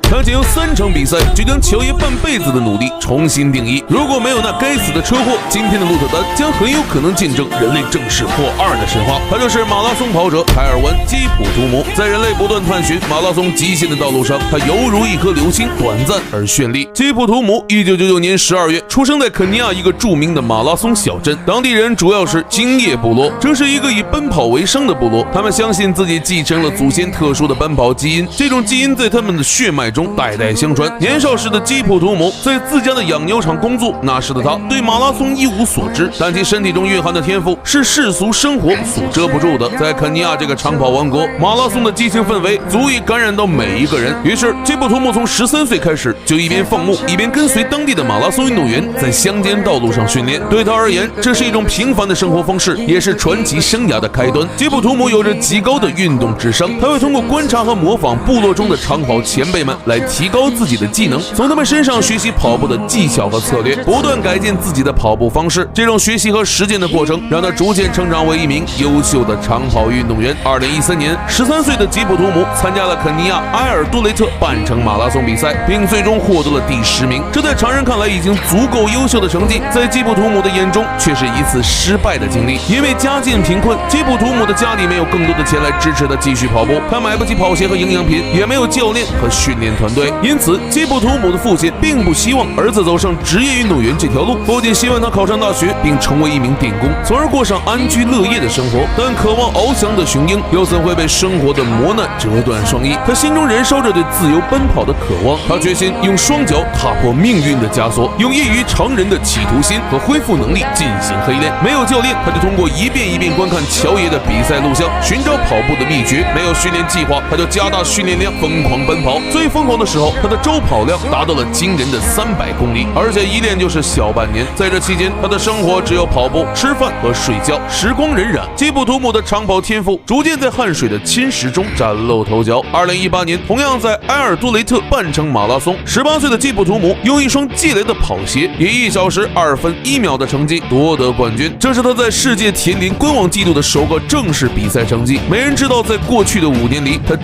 他仅有3场比赛就将乔爷半辈子的努力重新定义。如果没有那该死的车祸，今天的鹿特丹将很有可能见证人类正式破2的神话。他就是马拉松跑者凯尔文·基普图姆。在人类不断探寻马拉松极限的道路上，他犹如一颗流星，短暂而绚丽。基普图姆1999年12月出生在肯尼亚一个著名的马拉松小镇，当地人主要是金叶部落，这是一个以奔跑为生的部落。他们相信自己继承了祖先特殊的奔跑基因，这种基因在他们的血脉中代代相传。年少时的基普图姆在自家的养牛场工作，那时的他对马拉松一无所知，但其身体中蕴含的天赋是世俗生活所遮不住的。在肯尼亚这个长跑王国，马拉松的激情氛围足以感染到每一个人。于是基普图姆从13岁开始就一边放牧，一边跟随当地的马拉松运动员在乡间道路上训练。对他而言，这是一种平凡的生活方式，也是传奇生涯的开端。基普图姆有着极高的运动智商，他会通过观察和模仿部落中的长跑前辈们来提高自己的技能，从他们身上学习跑步的技巧和策略，不断改进自己的跑步方式。这种学习和实践的过程让他逐渐成长为一名优秀的长跑运动员。2013年，13岁的基普图姆参加了肯尼亚埃尔杜雷特半程马拉松比赛，并最终获得了第10名。这在常人看来已经足够优秀的成绩，在基普图姆的眼中却是一次失败的经历。因为家境贫困，基普图姆的家里没有更多的钱来支持他继续跑步，他买不起跑鞋和营养品，也没有教练和训练团队。因此基普图姆的父亲并不希望儿子走上职业运动员这条路，父亲希望他考上大学并成为一名电工，从而过上安居乐业的生活。但渴望翱翔的雄鹰又怎会被生活的磨难折断双翼？他心中燃烧着对自由奔跑的渴望，他决心用双脚踏破命运的枷锁，用异于常人的企图心和恢复能力进行黑练。没有教练，他就通过一遍一遍观看乔爷的比赛录像，寻找跑步的秘诀。没有训练计划，他就加大训练量，疯狂奔跑。最疯狂的时候，他的周跑量达到了惊人的300公里，而且一练就是小半年。在这期间，他的生活只有跑步、吃饭和睡觉，时光荏苒。基普图姆的长跑天赋逐渐在汗水的侵蚀中崭露头角。2018年，同样在埃尔杜雷特半程马拉松，18岁的基普图姆用一双寄来的跑鞋，以1小时2分1秒的成绩夺得冠军。这是他在世界田联官网记录的首个正式比赛成绩。没人知道，在过去的5年里，他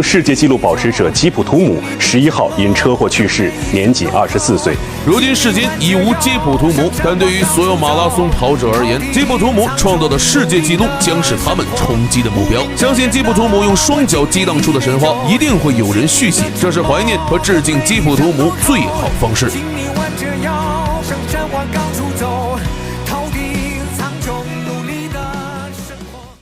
世界纪录保持者基普图姆11号因车祸去世，年仅24岁。如今世间已无基普图姆，但对于所有马拉松跑者而言，基普图姆创造的世界纪录将是他们冲击的目标。相信基普图姆用双脚激荡出的神话，一定会有人续写。这是怀念和致敬基普图姆最好方式。